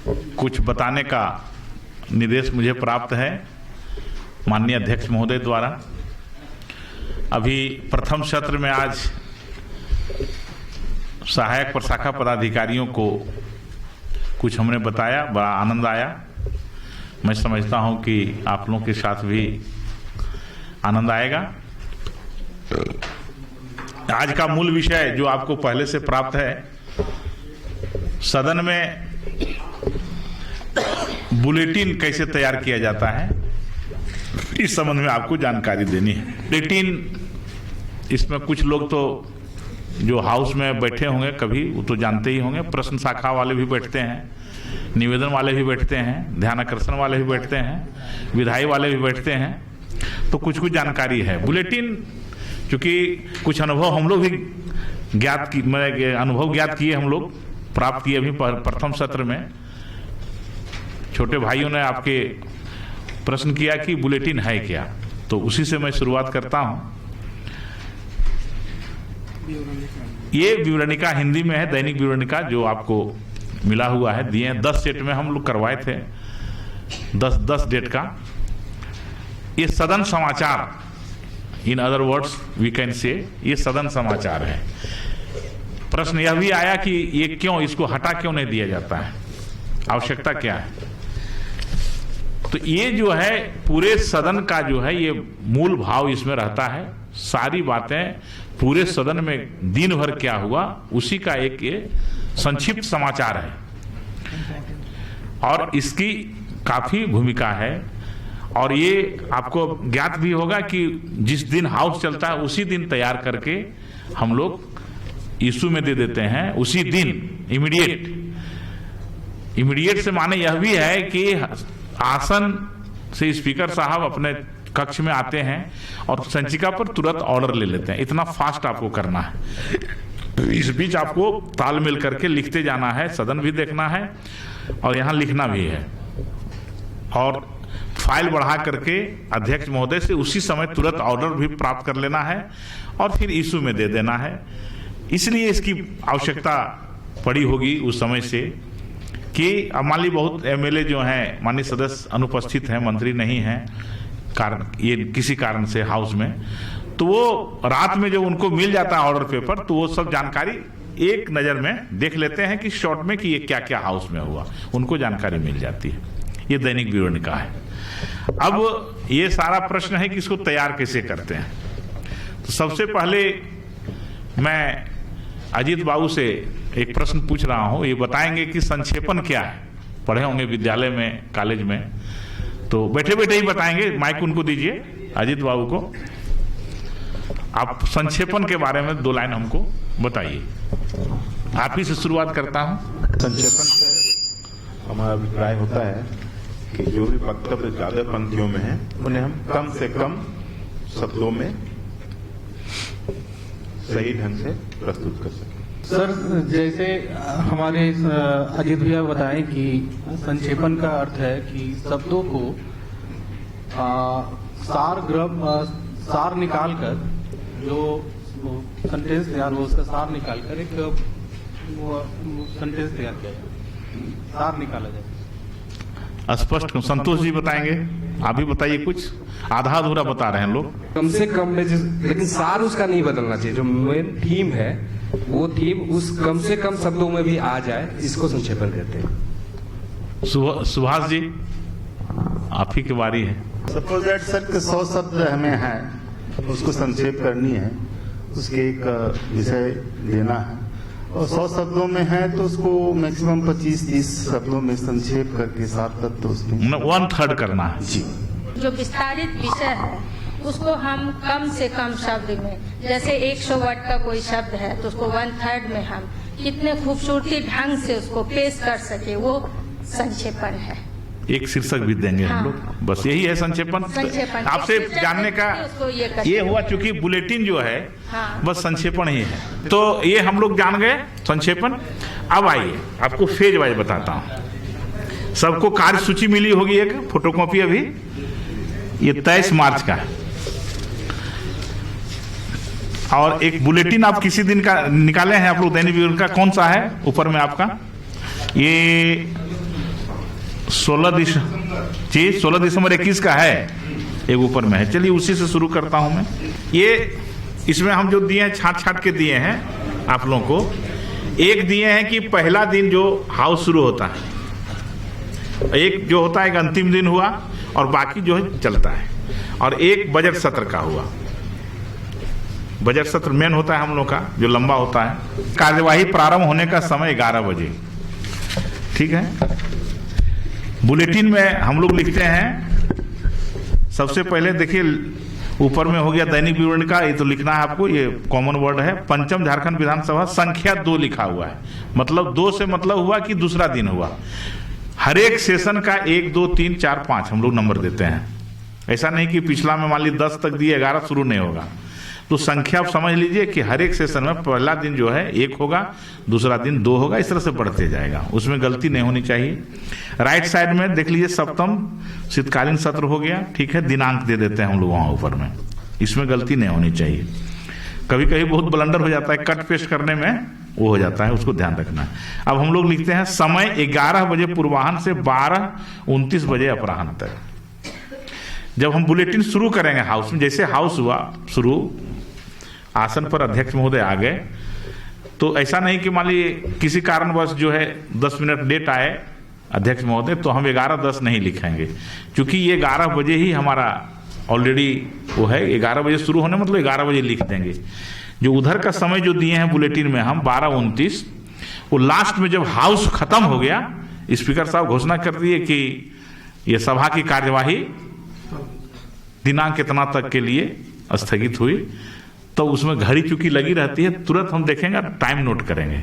कुछ बताने का निर्देश मुझे प्राप्त है माननीय अध्यक्ष महोदय द्वारा। अभी प्रथम सत्र में आज सहायक प्रशाखा पदाधिकारियों को कुछ हमने बताया, बड़ा आनंद आया। मैं समझता हूं कि आप लोगों के साथ भी आनंद आएगा। आज का मूल विषय जो आपको पहले से प्राप्त है, सदन में बुलेटिन कैसे तैयार किया जाता है, इस संबंध में आपको जानकारी देनी है। बुलेटिन, इसमें कुछ लोग तो जो हाउस में बैठे होंगे कभी, वो तो जानते ही होंगे। प्रश्न शाखा वाले भी बैठते हैं, निवेदन वाले भी बैठते हैं, ध्यान आकर्षण वाले भी बैठते हैं, विधायी वाले भी बैठते हैं, तो कुछ कुछ जानकारी है। बुलेटिन, चूंकि कुछ अनुभव हम लोग भी अनुभव ज्ञात किए, हम लोग प्राप्त किए अभी प्रथम सत्र में। छोटे भाइयों ने आपके प्रश्न किया कि बुलेटिन है क्या, तो उसी से मैं शुरुआत करता हूं। ये विवरणिका हिंदी में है, दैनिक विवरणिका जो आपको मिला हुआ है, दिए 10 सेट में हम लोग करवाए थे, 10 डेट का। ये सदन समाचार, in other words we can say, ये सदन समाचार है। प्रश्न यह भी आया कि ये क्यों, इसको हटा क्यों नहीं दिया जाता है, आवश्यकता क्या है। तो ये जो है पूरे सदन का जो है ये मूल भाव इसमें रहता है। सारी बातें पूरे सदन में दिन भर क्या हुआ उसी का एक ये संक्षिप्त समाचार है, और इसकी काफी भूमिका है। और ये आपको ज्ञात भी होगा कि जिस दिन हाउस चलता है उसी दिन तैयार करके हम लोग इशू में दे देते हैं, उसी दिन इमीडिएट से माने यह भी है कि आसन से स्पीकर साहब अपने कक्ष में आते हैं और संचिका पर तुरंत ऑर्डर ले लेते हैं। इतना फास्ट आपको करना है। इस बीच आपको तालमेल करके लिखते जाना है, सदन भी देखना है और यहाँ लिखना भी है, और फाइल बढ़ा करके अध्यक्ष महोदय से उसी समय तुरंत ऑर्डर भी प्राप्त कर लेना है और फिर इशू में दे देना है। इसलिए इसकी आवश्यकता पड़ी होगी उस समय से कि अब मान ली बहुत एमएलए जो हैं, माननीय सदस्य अनुपस्थित हैं, मंत्री नहीं हैं, कारण ये किसी कारण से हाउस में, तो वो रात में जो उनको मिल जाता है ऑर्डर पेपर, तो वो सब जानकारी एक नज़र में देख लेते हैं कि शॉर्ट में कि ये क्या क्या हाउस में हुआ, उनको जानकारी मिल जाती है। ये दैनिक विवरणिका है। अब ये सारा प्रश्न है कि इसको तैयार कैसे करते हैं। तो सबसे पहले मैं अजीत बाबू से एक प्रश्न पूछ रहा हूं, ये बताएंगे कि संक्षेपण क्या है। पढ़े होंगे विद्यालय में, कॉलेज में, तो बैठे बैठे ही बताएंगे। माइक उनको दीजिए, अजीत बाबू को। आप संक्षेपण के बारे में 2 लाइन हमको बताइए। आप ही से शुरुआत करता हूं। संक्षेपण से हमारा अभिप्राय होता है कि जो भी वक्तव्य ज्यादा पंक्तियों में है उन्हें हम कम से कम शब्दों में सही ढंग से प्रस्तुत कर सकें। सर, जैसे हमारे अजीत भैया बताएं कि संक्षेपण का अर्थ है कि शब्दों को सार निकाल कर, जो सेंटेंस तैयार हो उसका सार निकाल कर एक सेंटेंस तैयार किया जाए, सार निकाला जाए। स्पष्ट संतोष जी बताएंगे, आप भी बताइए। कुछ आधा अधूरा बता रहे हैं लोग। कम से कम में लेकिन सार उसका नहीं बदलना चाहिए। जो मेन थीम है वो थीम उस कम से कम शब्दों में भी आ जाए, इसको संक्षेपण कहते हैं। सुभाष जी, आप ही की बारी है। सपोज दैट सर 100 शब्द हमें है, उसको संक्षेप करनी है, उसके एक विषय देना है, और 100 शब्दों में है तो उसको मैक्सिमम 25-30 शब्दों में संक्षेप करके 7 तत्व उसमें 1/3 करना है जी। जो विस्तारित विषय है उसको हम कम से कम शब्द में, जैसे 100 वर्ड का कोई शब्द है तो उसको 1/3 में हम कितने खूबसूरती ढंग से उसको पेश कर सके, वो संक्षेपण है। एक शीर्षक भी देंगे हम लोग, बस यही है संक्षेपण। आपसे जानने का ये हुआ, चूंकि बुलेटिन जो है बस संक्षेपण ही है, तो ये हम लोग जान गए संक्षेपण। अब आइए आपको फेज वाइज बताता हूँ। सबको कार्य सूची मिली होगी, एक फोटोकॉपी अभी, ये 23 मार्च का है, और एक बुलेटिन आप किसी दिन का निकाले हैं आप लोग, दैनिक विवरण का कौन सा है ऊपर में आपका, ये 16 दिसंबर 21 का है, एक ऊपर में है। चलिए उसी से शुरू करता हूं मैं। ये इसमें हम जो दिए हैं छाट के दिए हैं आप लोगों को। एक दिए हैं कि पहला दिन जो हाउस शुरू होता है, एक जो होता है एक अंतिम दिन हुआ और बाकी जो है चलता है, और एक बजट सत्र का हुआ। बजट सत्र मेन होता है हम लोग का, जो लंबा होता है। कार्यवाही प्रारंभ होने का समय 11 बजे, ठीक है। बुलेटिन में हम लोग लिखते हैं सबसे पहले, देखिए ऊपर में हो गया दैनिक विवरण का, ये तो लिखना है आपको, ये कॉमन वर्ड है। पंचम झारखंड विधानसभा संख्या 2 लिखा हुआ है, मतलब 2 से मतलब हुआ कि दूसरा दिन हुआ। हर एक सेशन का 1 2 3 4 5 हम लोग नंबर देते हैं। ऐसा नहीं कि पिछला में मान ली 10 तक दिए 11 शुरू नहीं होगा। तो संख्या आप समझ लीजिए कि हर एक सेशन में पहला दिन जो है 1 होगा, दूसरा दिन 2 होगा, इस तरह से बढ़ते जाएगा, उसमें गलती नहीं होनी चाहिए। राइट साइड में देख लीजिए सप्तम शीतकालीन सत्र हो गया, ठीक है, दिनांक दे देते हैं हम लोग वहां ऊपर में, इसमें गलती नहीं होनी चाहिए। कभी कभी बहुत ब्लंडर हो जाता है, कट पेस्ट करने में वो हो जाता है, उसको ध्यान रखना है। अब हम लोग लिखते हैं समय 11 बजे पूर्वाह्न से 12:29 बजे अपराह्न तक। जब हम बुलेटिन शुरू करेंगे हाउस में, जैसे हाउस हुआ शुरू, आसन पर अध्यक्ष महोदय आ गए, तो ऐसा नहीं कि मान लीजिए किसी कारणवश जो है 10 मिनट लेट आए अध्यक्ष महोदय, तो हम 11:10 नहीं लिखेंगे, क्योंकि ये 11 बजे ही हमारा ऑलरेडी वो है, 11 बजे शुरू होने मतलब 11 बजे लिख देंगे। जो उधर का समय जो दिए हैं बुलेटिन में हम 12:29, वो लास्ट में जब हाउस खत्म हो गया, स्पीकर साहब घोषणा कर दिए कि ये सभा की कार्यवाही दिनांक इतना तक के लिए स्थगित हुई, तो उसमें घड़ी चूंकि लगी रहती है, तुरंत हम देखेंगे, टाइम नोट करेंगे,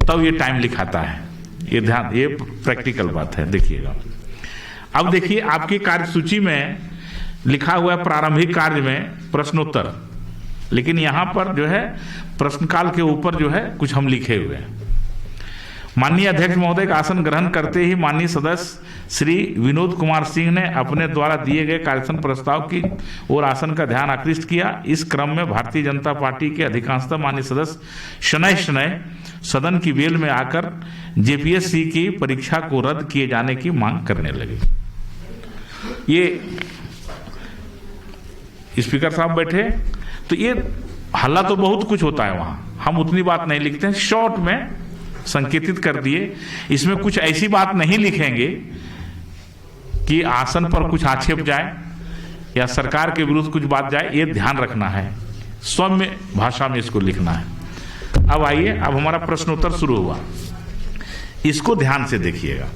तब ये टाइम लिखाता है। ये ध्यान, ये प्रैक्टिकल बात है, देखिएगा। अब देखिए आपकी कार्यसूची में लिखा हुआ है प्रारंभिक कार्य में प्रश्नोत्तर, लेकिन यहां पर जो है प्रश्नकाल के ऊपर जो है कुछ हम लिखे हुए हैं। माननीय अध्यक्ष महोदय का आसन ग्रहण करते ही माननीय सदस्य श्री विनोद कुमार सिंह ने अपने द्वारा दिए गए कार्यक्रम प्रस्ताव की ओर आसन का ध्यान आकृष्ट किया। इस क्रम में भारतीय जनता पार्टी के अधिकांशतः माननीय सदस्य शनैः सदन की वेल में आकर जेपीएससी की परीक्षा को रद्द किए जाने की मांग करने लगे। ये स्पीकर साहब बैठे, तो ये हल्ला तो बहुत कुछ होता है वहां, हम उतनी बात नहीं लिखते हैं, शॉर्ट में संकेतित कर दिए। इसमें कुछ ऐसी बात नहीं लिखेंगे कि आसन पर कुछ आक्षेप जाए या सरकार के विरुद्ध कुछ बात जाए, ये ध्यान रखना है, सौम्य भाषा में इसको लिखना है। अब आइए, अब हमारा प्रश्नोत्तर शुरू हुआ, इसको ध्यान से देखिएगा।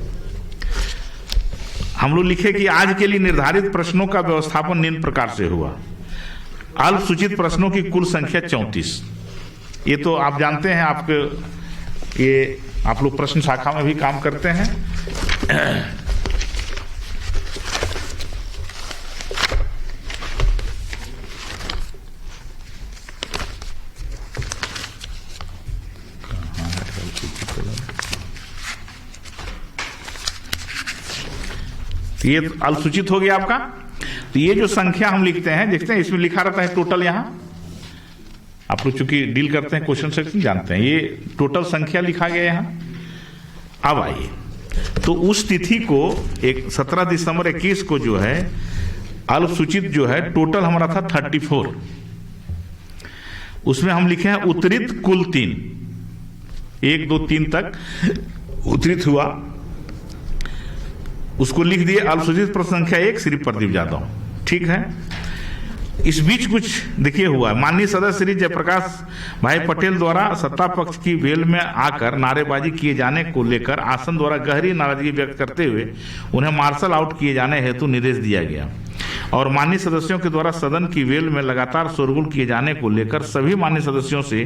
हम लोग लिखे कि आज के लिए निर्धारित प्रश्नों का व्यवस्थापन निम्न प्रकार से हुआ। अल्प सूचित प्रश्नों की कुल संख्या 34। ये तो आप जानते हैं, आपके ये आप लोग प्रश्न शाखा में भी काम करते हैं। ये अल्पसूचित हो गया आपका। तो ये जो संख्या हम लिखते हैं, देखते हैं इसमें लिखा रहता है टोटल, यहां आप लोग चूंकि डील करते हैं क्वेश्चन सेक्शन जानते हैं, ये टोटल संख्या लिखा गया यहां। अब आइए, तो उस तिथि को 17 दिसंबर 21 को जो है अल्पसूचित जो है टोटल हमारा था 34। उसमें हम लिखे हैं उत्तरित कुल 3, 1 2 3 तक उत्तरित हुआ, उसको लिख दिए अल्पसूचित प्रश्न संख्या 1 श्री प्रदीप यादव, ठीक है। इस बीच कुछ देखिए हुआ है। माननीय सदस्य श्री जयप्रकाश भाई पटेल द्वारा सत्ता पक्ष की वेल में आकर नारेबाजी किए जाने को लेकर आसन द्वारा गहरी नाराजगी व्यक्त करते हुए उन्हें मार्शल आउट किए जाने हेतु निर्देश दिया गया और माननीय सदस्यों के द्वारा सदन की वेल में लगातार शोरगुल किए जाने को लेकर सभी माननीय सदस्यों से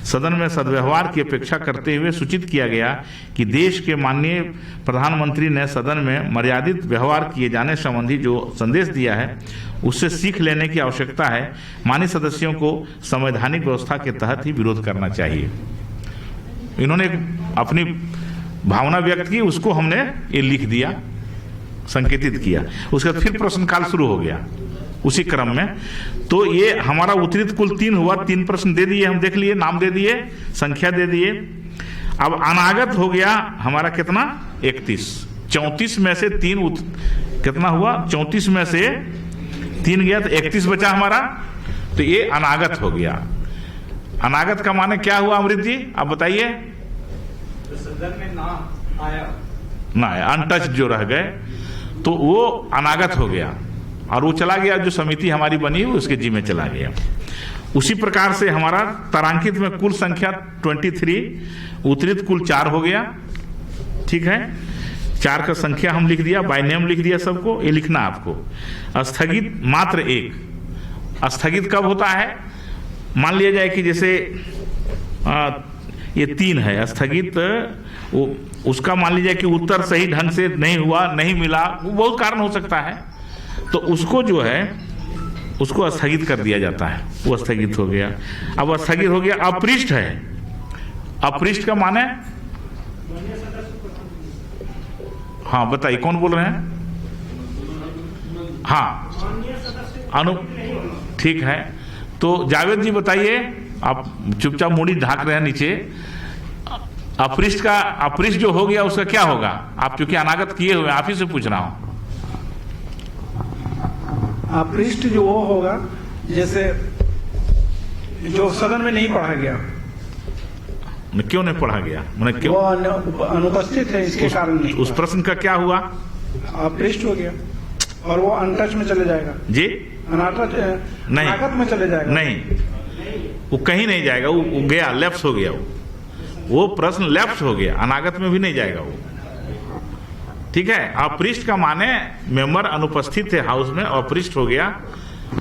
सदन में सद्व्यवहार की अपेक्षा करते हुए सूचित किया गया कि देश के माननीय प्रधानमंत्री ने सदन में मर्यादित व्यवहार किए जाने संबंधी जो संदेश दिया है उससे सीख लेने की आवश्यकता है। माननीय सदस्यों को संवैधानिक व्यवस्था के तहत ही विरोध करना चाहिए। इन्होंने अपनी भावना व्यक्त की, उसको हमने ये लिख दिया, संकेतित किया। उसके बाद फिर प्रश्नकाल शुरू हो गया उसी क्रम में। तो ये हमारा उत्तरित कुल 3 हुआ, 3 प्रश्न दे दिए, हम देख लिए, नाम दे दिए, संख्या दे दिए। अब अनागत हो गया हमारा कितना 31, 34 में से 3 कितना हुआ, 34 में से 3 गया तो 31 बचा हमारा, तो ये अनागत हो गया। अनागत का माने क्या हुआ अमृत जी, आप बताइए। सदन में ना आया, अनटच जो रह गए तो वो अनागत हो गया और वो चला गया, जो समिति हमारी बनी हुई उसके जी में चला गया। उसी प्रकार से हमारा तारांकित में कुल संख्या 23, उत्तरित कुल 4 हो गया। ठीक है, 4 का संख्या हम लिख दिया, बाय नेम लिख दिया सबको, ये लिखना आपको। स्थगित मात्र 1। स्थगित कब होता है, मान लिया जाए कि जैसे ये 3 है स्थगित, उसका मान लीजिए कि उत्तर सही ढंग से नहीं हुआ, नहीं मिला, वो बहुत कारण हो सकता है, तो उसको जो है उसको स्थगित कर दिया जाता है, वो स्थगित हो गया। अब स्थगित हो गया। अपृष्ठ है, अपृष्ठ का माने, हाँ बताइए कौन बोल रहे हैं। हाँ ठीक है, तो जावेद जी बताइए, आप चुपचाप मुड़ी ढाक रहे हैं नीचे। अपृष्ठ जो हो गया उसका क्या होगा, आप चूंकि अनागत किए हुए, आप ही से पूछ रहा हूं। अपृष्ठ जो वो होगा जैसे जो सदन में नहीं पढ़ा गया। क्यों नहीं पढ़ा गया, मैंने क्यों, वो अनुपस्थित है, इसके कारण नहीं। उस प्रश्न का क्या हुआ, अपृष्ठ हो गया और वो अनटच में चले जाएगा जी, अनागत में चले जाएगा। नहीं, वो कहीं नहीं जाएगा, वो गया, लैप्स हो गया, वो प्रश्न लैप्स हो गया, अनागत में भी नहीं जाएगा वो। ठीक है, अपृष्ठ का माने मेंबर अनुपस्थित थे हाउस में, अपृष्ठ हो गया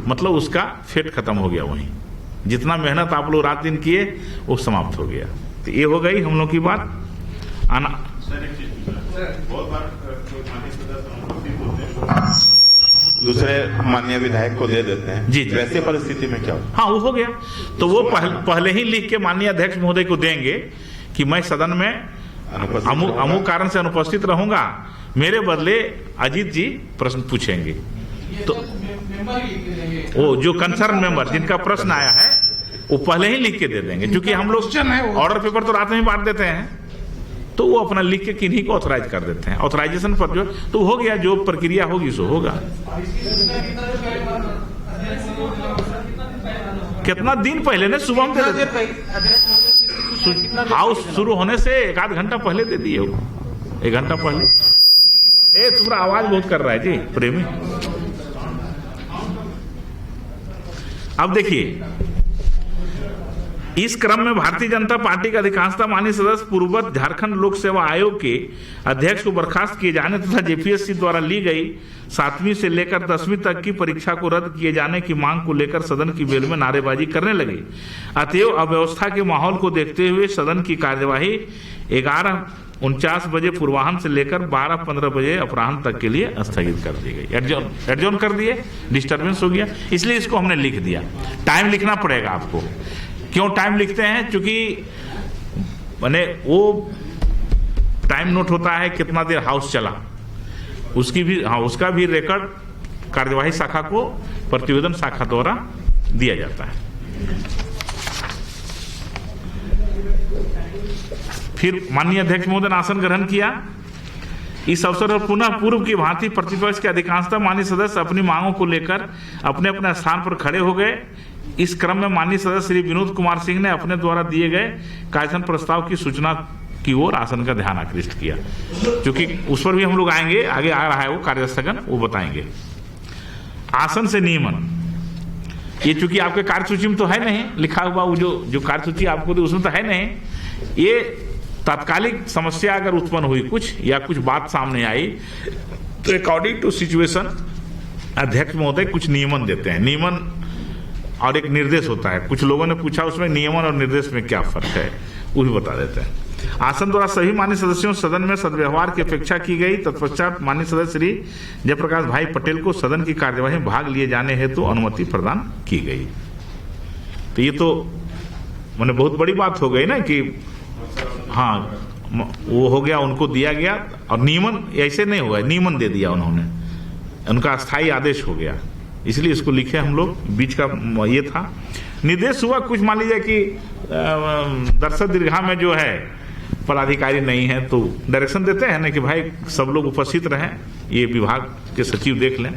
मतलब उसका फेट खत्म हो गया, वहीं जितना मेहनत आप लोग रात दिन किए वो समाप्त हो गया। तो ये हो गई हम लोग की बात। बहुत बार दूसरे माननीय विधायक को दे देते हैं जी, जी। वैसे परिस्थिति में क्या होगा? हाँ वो हो गया, तो वो पहले ही लिख के माननीय अध्यक्ष महोदय को देंगे कि मैं सदन में अमुक कारण से अनुपस्थित रहूंगा, मेरे बदले अजीत जी प्रश्न पूछेंगे। तो वो जो कंसर्न मेंबर जिनका प्रश्न आया है वो पहले ही लिख के दे देंगे, क्योंकि हम लोग ऑर्डर पेपर तो रात में ही बांट देते हैं, तो वो अपना लिख के किन्हीं को ऑथराइज कर देते हैं। ऑथराइजेशन पर जो तो हो गया, जो प्रक्रिया होगी सो होगा। कितना दिन पहले ने, सुबह में दे देते, हाउस शुरू होने से 1 घंटा पहले दे दिए, 1 घंटा पहले। तुम्हारा आवाज बहुत कर रहा है जी प्रेमी। अब देखिए, इस क्रम में भारतीय जनता पार्टी का अधिकांशता मानी सदस्य पूर्ववत झारखंड लोक सेवा आयोग के अध्यक्ष को बर्खास्त किए जाने तथा जेपीएससी द्वारा ली गई 7वीं से लेकर 10वीं तक की परीक्षा को रद्द किए जाने की मांग को लेकर सदन की बेल में नारेबाजी करने लगे। अतएव अव्यवस्था के माहौल को देखते हुए सदन की कार्यवाही 11:49 बजे पूर्वाह्न से लेकर 12:15 बजे अपराह्न तक के लिए स्थगित कर दी गई। एडजॉर्न कर दिए, डिस्टर्बेंस हो गया, इसलिए इसको हमने लिख दिया। टाइम लिखना पड़ेगा आपको। क्यों टाइम लिखते हैं, क्योंकि मैंने वो टाइम नोट होता है कितना देर हाउस चला, उसकी भी, हाँ उसका भी रिकॉर्ड कार्यवाही शाखा को प्रतिवेदन शाखा द्वारा दिया जाता है। फिर माननीय अध्यक्ष महोदय ने आसन ग्रहण किया। इस अवसर पर पुनः पूर्व की भांति प्रतिपक्ष के अधिकांशता माननीय सदस्य अपनी मांगों को लेकर अपने अपने स्थान पर खड़े हो गए। इस क्रम में माननीय सदस्य श्री विनोद कुमार सिंह ने अपने द्वारा दिए गए कार्यस्थल प्रस्ताव की सूचना की ओर आसन का ध्यान आकृष्ट किया, क्योंकि उस पर भी हम लोग आएंगे, आगे आ रहा है वो कार्यस्थगन, वो बताएंगे। आसन से नियमन, ये चूंकि आपके कार्यसूची में तो है नहीं लिखा हुआ, वो जो कार्यसूची आपको दी उसमें तो है नहीं। ये तात्कालिक समस्या अगर उत्पन्न हुई कुछ या कुछ बात सामने आई तो अकॉर्डिंग टू सिचुएशन अध्यक्ष महोदय कुछ नियमन देते हैं। नियमन और एक निर्देश होता है। कुछ लोगों ने पूछा उसमें नियमन और निर्देश में क्या फर्क है, वो भी बता देते हैं। आसन द्वारा सभी माननीय सदस्यों सदन में सद्व्यवहार की अपेक्षा की गई। तत्पश्चात माननीय सदस्य श्री जयप्रकाश भाई पटेल को सदन की कार्यवाही में भाग लिए जाने हेतु अनुमति प्रदान की गई। तो ये तो मैंने बहुत बड़ी बात हो गई ना कि हाँ वो हो गया, उनको दिया गया, और नियमन ऐसे नहीं हुआ, नियमन दे दिया उन्होंने, उनका अस्थायी आदेश हो गया, इसलिए इसको लिखे हम लोग। बीच का ये था निर्देश हुआ कुछ, मान लीजिए कि दर्शक दीर्घा में जो है पदाधिकारी नहीं है तो डायरेक्शन देते हैं ना कि भाई सब लोग उपस्थित रहें, ये विभाग के सचिव देख लें।